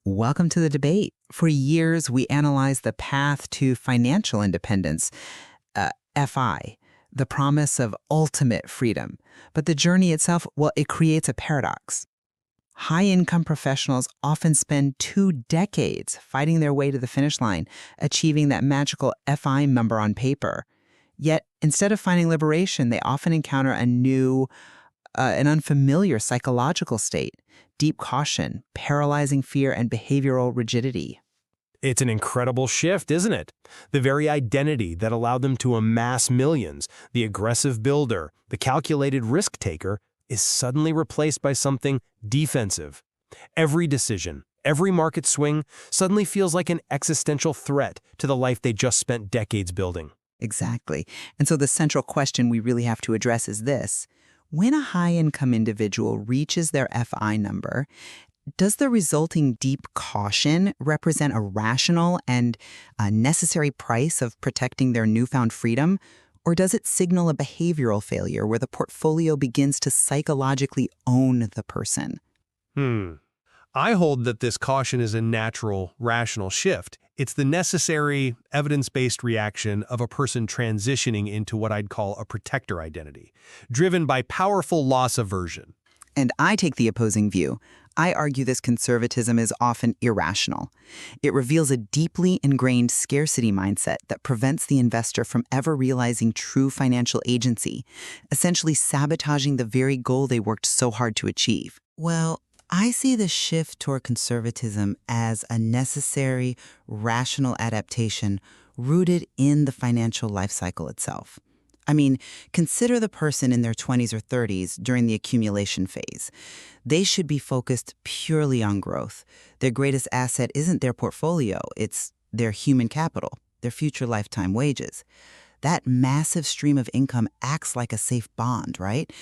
Welcome to the debate. For years, we analyzed the path to financial independence, FI, the promise of ultimate freedom. But the journey itself, well, it creates a paradox. High-income professionals often spend 2 decades fighting their way to the finish line, achieving that magical FI number on paper. Yet, instead of finding liberation, they often encounter an unfamiliar psychological state, deep caution, paralyzing fear, and behavioral rigidity. It's an incredible shift, isn't it? The very identity that allowed them to amass millions, the aggressive builder, the calculated risk taker, is suddenly replaced by something defensive. Every decision, every market swing suddenly feels like an existential threat to the life they just spent decades building. Exactly. And so the central question we really have to address is this. When a high-income individual reaches their FI number, does the resulting deep caution represent a rational and a necessary price of protecting their newfound freedom? Or does it signal a behavioral failure where the portfolio begins to psychologically own the person? I hold that this caution is a natural, rational shift. It's the necessary, evidence-based reaction of a person transitioning into what I'd call a protector identity, driven by powerful loss aversion. And I take the opposing view. I argue this conservatism is often irrational. It reveals a deeply ingrained scarcity mindset that prevents the investor from ever realizing true financial agency, essentially sabotaging the very goal they worked so hard to achieve. Well, I see the shift toward conservatism as a necessary, rational adaptation rooted in the financial life cycle itself. I mean, consider the person in their 20s or 30s during the accumulation phase. They should be focused purely on growth. Their greatest asset isn't their portfolio, it's their human capital, their future lifetime wages. That massive stream of income acts like a safe bond, right?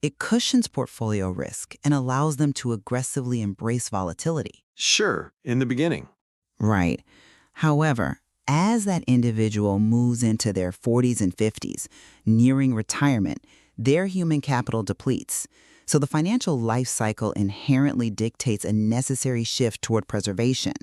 It cushions portfolio risk and allows them to aggressively embrace volatility. Sure, in the beginning. Right. However, as that individual moves into their 40s and 50s, nearing retirement, their human capital depletes. So the financial life cycle inherently dictates a necessary shift toward preservation.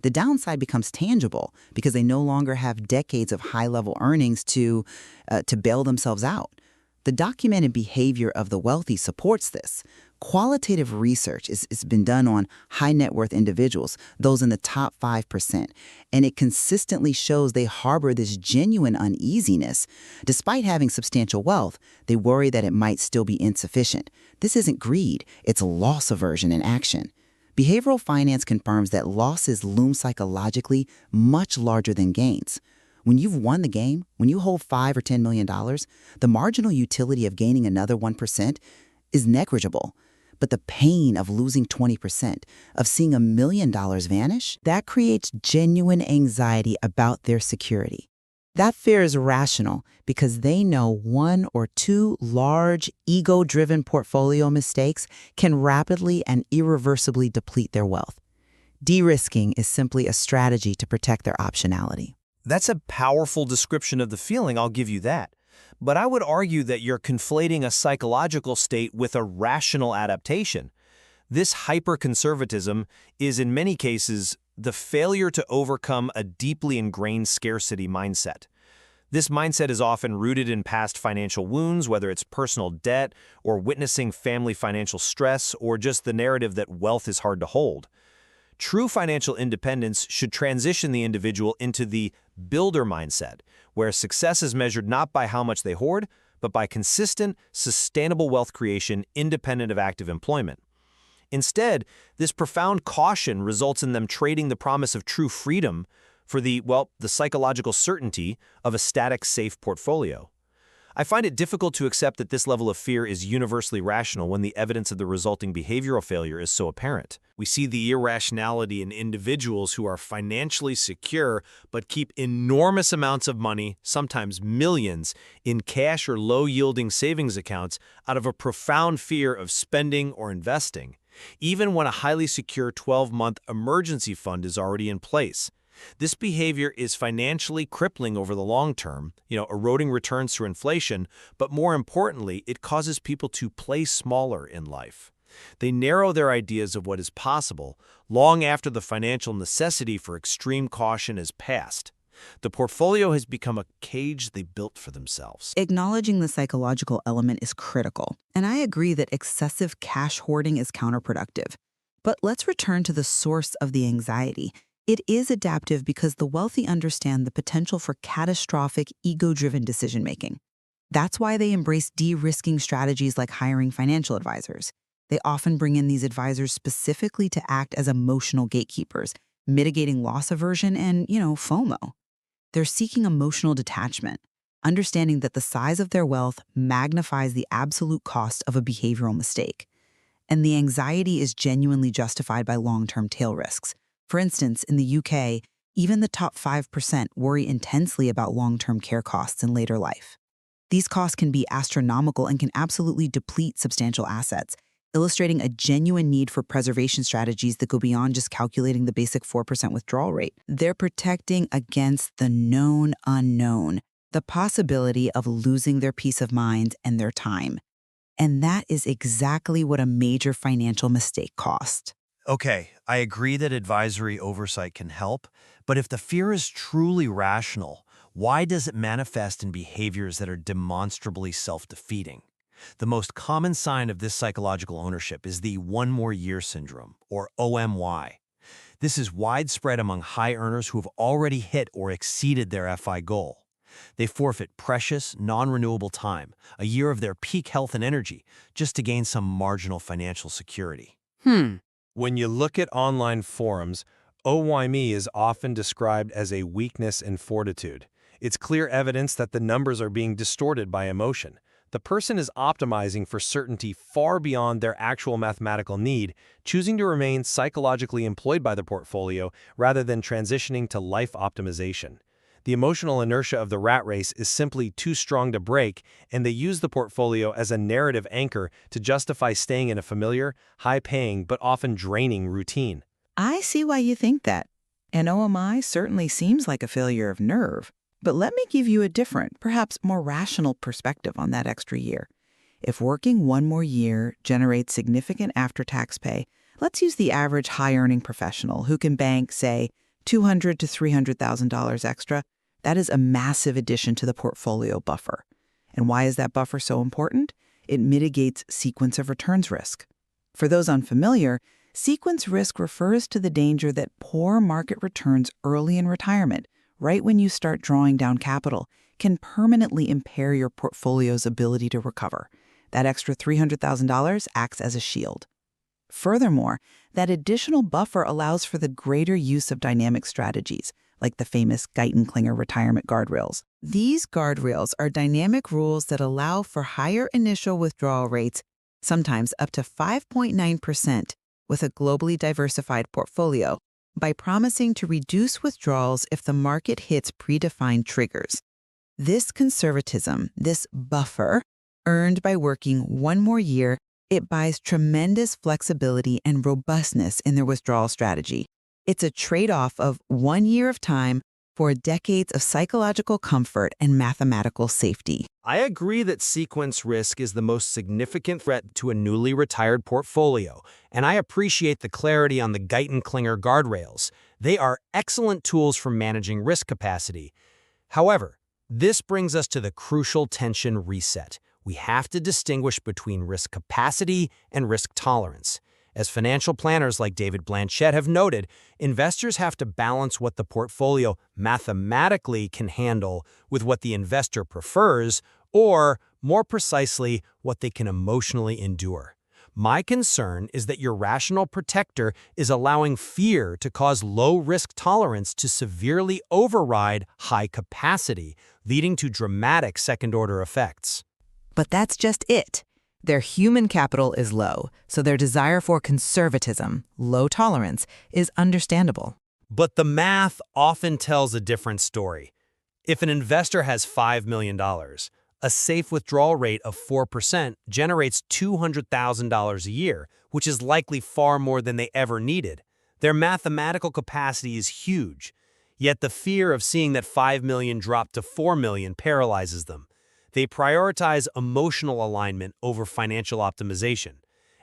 The downside becomes tangible because they no longer have decades of high-level earnings to bail themselves out. The documented behavior of the wealthy supports this. Qualitative research has been done on high-net-worth individuals, those in the top 5%, and it consistently shows they harbor this genuine uneasiness. Despite having substantial wealth, they worry that it might still be insufficient. This isn't greed, it's loss aversion in action. Behavioral finance confirms that losses loom psychologically much larger than gains. When you've won the game, when you hold $5 or $10 million, the marginal utility of gaining another 1% is negligible. But the pain of losing 20%, of seeing $1 million vanish, that creates genuine anxiety about their security. That fear is rational because they know one or two large, ego-driven portfolio mistakes can rapidly and irreversibly deplete their wealth. De-risking is simply a strategy to protect their optionality. That's a powerful description of the feeling, I'll give you that. But I would argue that you're conflating a psychological state with a rational adaptation. This hyper-conservatism is, in many cases, the failure to overcome a deeply ingrained scarcity mindset. This mindset is often rooted in past financial wounds, whether it's personal debt or witnessing family financial stress or just the narrative that wealth is hard to hold. True financial independence should transition the individual into the builder mindset, where success is measured not by how much they hoard, but by consistent, sustainable wealth creation independent of active employment. Instead, this profound caution results in them trading the promise of true freedom for the psychological certainty of a static, safe portfolio. I find it difficult to accept that this level of fear is universally rational when the evidence of the resulting behavioral failure is so apparent. We see the irrationality in individuals who are financially secure but keep enormous amounts of money, sometimes millions, in cash or low-yielding savings accounts out of a profound fear of spending or investing, even when a highly secure 12-month emergency fund is already in place. This behavior is financially crippling over the long term, eroding returns through inflation, but more importantly, it causes people to play smaller in life. They narrow their ideas of what is possible long after the financial necessity for extreme caution is passed. The portfolio has become a cage they built for themselves. Acknowledging the psychological element is critical, and I agree that excessive cash hoarding is counterproductive. But let's return to the source of the anxiety. It is adaptive because the wealthy understand the potential for catastrophic, ego-driven decision-making. That's why they embrace de-risking strategies like hiring financial advisors. They often bring in these advisors specifically to act as emotional gatekeepers, mitigating loss aversion and, FOMO. They're seeking emotional detachment, understanding that the size of their wealth magnifies the absolute cost of a behavioral mistake. And the anxiety is genuinely justified by long-term tail risks. For instance, in the UK, even the top 5% worry intensely about long-term care costs in later life. These costs can be astronomical and can absolutely deplete substantial assets, illustrating a genuine need for preservation strategies that go beyond just calculating the basic 4% withdrawal rate. They're protecting against the known unknown, the possibility of losing their peace of mind and their time. And that is exactly what a major financial mistake cost. Okay, I agree that advisory oversight can help, but if the fear is truly rational, why does it manifest in behaviors that are demonstrably self-defeating? The most common sign of this psychological ownership is the one more year syndrome, or OMY. This is widespread among high earners who have already hit or exceeded their FI goal. They forfeit precious, non-renewable time, a year of their peak health and energy, just to gain some marginal financial security. When you look at online forums, OYME is often described as a weakness in fortitude. It's clear evidence that the numbers are being distorted by emotion. The person is optimizing for certainty far beyond their actual mathematical need, choosing to remain psychologically employed by the portfolio rather than transitioning to life optimization. The emotional inertia of the rat race is simply too strong to break, and they use the portfolio as a narrative anchor to justify staying in a familiar, high-paying, but often draining routine. I see why you think that. An OMI certainly seems like a failure of nerve. But let me give you a different, perhaps more rational perspective on that extra year. If working one more year generates significant after-tax pay, let's use the average high-earning professional who can bank, say, $200,000 to $300,000 extra. That is a massive addition to the portfolio buffer. And why is that buffer so important? It mitigates sequence of returns risk. For those unfamiliar, sequence risk refers to the danger that poor market returns early in retirement, right when you start drawing down capital, can permanently impair your portfolio's ability to recover. That extra $300,000 acts as a shield. Furthermore, that additional buffer allows for the greater use of dynamic strategies, like the famous Geitenklinger retirement guardrails. These guardrails are dynamic rules that allow for higher initial withdrawal rates, sometimes up to 5.9%, with a globally diversified portfolio, by promising to reduce withdrawals if the market hits predefined triggers. This conservatism, this buffer, earned by working one more year, it buys tremendous flexibility and robustness in their withdrawal strategy. It's a trade-off of 1 year of time for decades of psychological comfort and mathematical safety. I agree that sequence risk is the most significant threat to a newly retired portfolio, and I appreciate the clarity on the Geitenklinger guardrails. They are excellent tools for managing risk capacity. However, this brings us to the crucial tension reset. We have to distinguish between risk capacity and risk tolerance. As financial planners like David Blanchett have noted, investors have to balance what the portfolio mathematically can handle with what the investor prefers, or, more precisely, what they can emotionally endure. My concern is that your rational protector is allowing fear to cause low risk tolerance to severely override high capacity, leading to dramatic second-order effects. But that's just it. Their human capital is low, so their desire for conservatism, low tolerance, is understandable. But the math often tells a different story. If an investor has $5 million, a safe withdrawal rate of 4% generates $200,000 a year, which is likely far more than they ever needed. Their mathematical capacity is huge, yet the fear of seeing that $5 million drop to $4 million paralyzes them. They prioritize emotional alignment over financial optimization.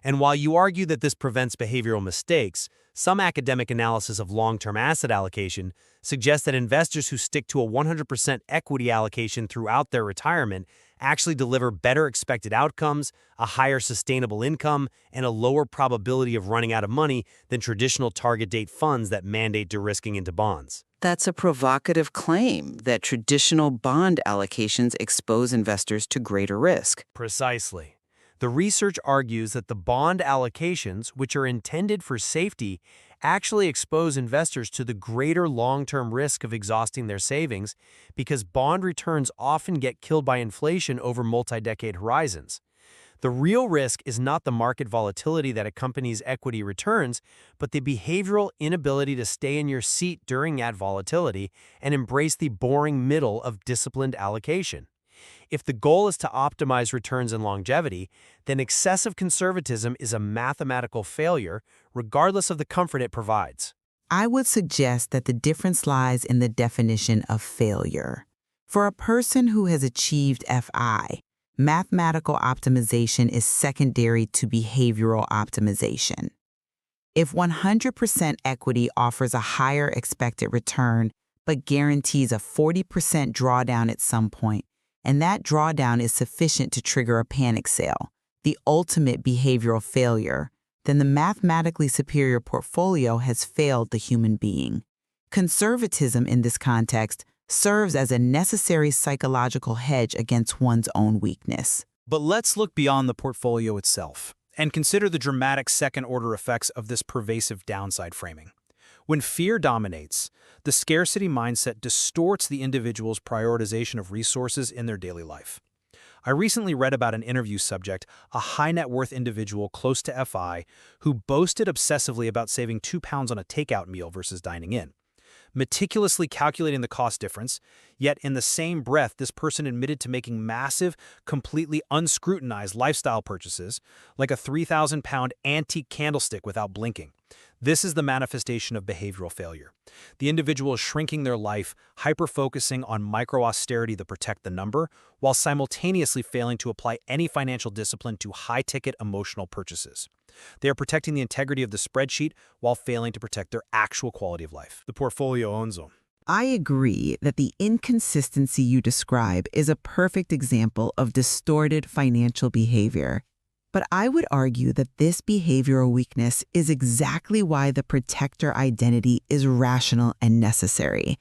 And while you argue that this prevents behavioral mistakes, some academic analysis of long-term asset allocation suggests that investors who stick to a 100% equity allocation throughout their retirement actually deliver better expected outcomes, a higher sustainable income, and a lower probability of running out of money than traditional target date funds that mandate de-risking into bonds. That's a provocative claim that traditional bond allocations expose investors to greater risk. Precisely. The research argues that the bond allocations, which are intended for safety, actually expose investors to the greater long-term risk of exhausting their savings because bond returns often get killed by inflation over multi-decade horizons. The real risk is not the market volatility that accompanies equity returns, but the behavioral inability to stay in your seat during that volatility and embrace the boring middle of disciplined allocation. If the goal is to optimize returns and longevity, then excessive conservatism is a mathematical failure, regardless of the comfort it provides. I would suggest that the difference lies in the definition of failure. For a person who has achieved FI, mathematical optimization is secondary to behavioral optimization. If 100% equity offers a higher expected return but guarantees a 40% drawdown at some point, and that drawdown is sufficient to trigger a panic sale, the ultimate behavioral failure, then the mathematically superior portfolio has failed the human being. Conservatism in this context serves as a necessary psychological hedge against one's own weakness. But let's look beyond the portfolio itself and consider the dramatic second-order effects of this pervasive downside framing. When fear dominates, the scarcity mindset distorts the individual's prioritization of resources in their daily life. I recently read about an interview subject, a high-net-worth individual close to FI, who boasted obsessively about saving 2 pounds on a takeout meal versus dining in, meticulously calculating the cost difference, yet in the same breath this person admitted to making massive, completely unscrutinized lifestyle purchases, like a 3,000-pound antique candlestick without blinking. This is the manifestation of behavioral failure. The individual is shrinking their life, hyper-focusing on micro-austerity to protect the number, while simultaneously failing to apply any financial discipline to high-ticket emotional purchases. They are protecting the integrity of the spreadsheet while failing to protect their actual quality of life. The portfolio owns them. I agree that the inconsistency you describe is a perfect example of distorted financial behavior. But I would argue that this behavioral weakness is exactly why the protector identity is rational and necessary.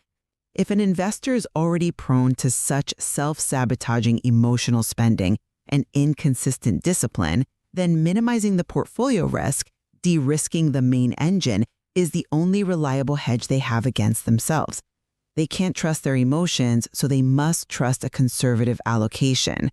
If an investor is already prone to such self-sabotaging emotional spending and inconsistent discipline, then minimizing the portfolio risk, de-risking the main engine, is the only reliable hedge they have against themselves. They can't trust their emotions, so they must trust a conservative allocation.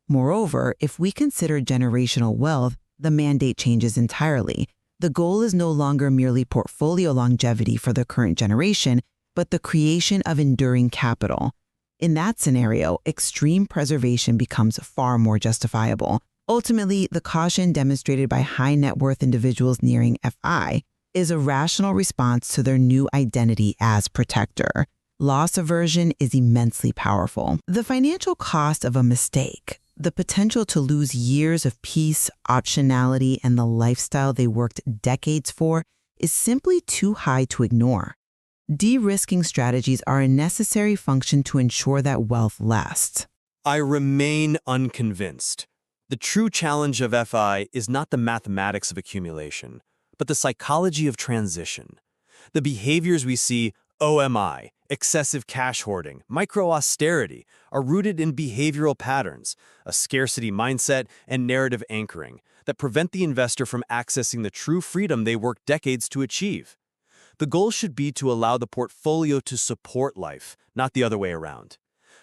Moreover, if we consider generational wealth, the mandate changes entirely. The goal is no longer merely portfolio longevity for the current generation, but the creation of enduring capital. In that scenario, extreme preservation becomes far more justifiable. Ultimately, the caution demonstrated by high net worth individuals nearing FI is a rational response to their new identity as protector. Loss aversion is immensely powerful. The financial cost of a mistake, the potential to lose years of peace, optionality, and the lifestyle they worked decades for, is simply too high to ignore. De-risking strategies are a necessary function to ensure that wealth lasts. I remain unconvinced. The true challenge of FI is not the mathematics of accumulation, but the psychology of transition. The behaviors we see, OMI, excessive cash hoarding, micro-austerity, are rooted in behavioral patterns, a scarcity mindset, and narrative anchoring that prevent the investor from accessing the true freedom they worked decades to achieve. The goal should be to allow the portfolio to support life, not the other way around.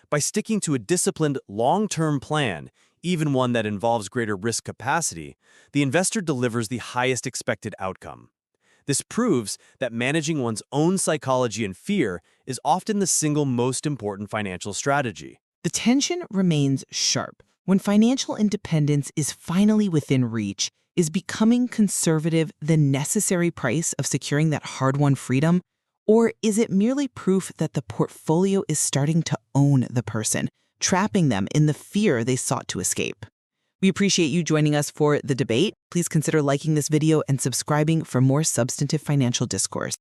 By sticking to a disciplined, long-term plan, even one that involves greater risk capacity, the investor delivers the highest expected outcome. This proves that managing one's own psychology and fear is often the single most important financial strategy. The tension remains sharp. When financial independence is finally within reach, is becoming conservative the necessary price of securing that hard-won freedom? Or is it merely proof that the portfolio is starting to own the person, trapping them in the fear they sought to escape? We appreciate you joining us for the debate. Please consider liking this video and subscribing for more substantive financial discourse.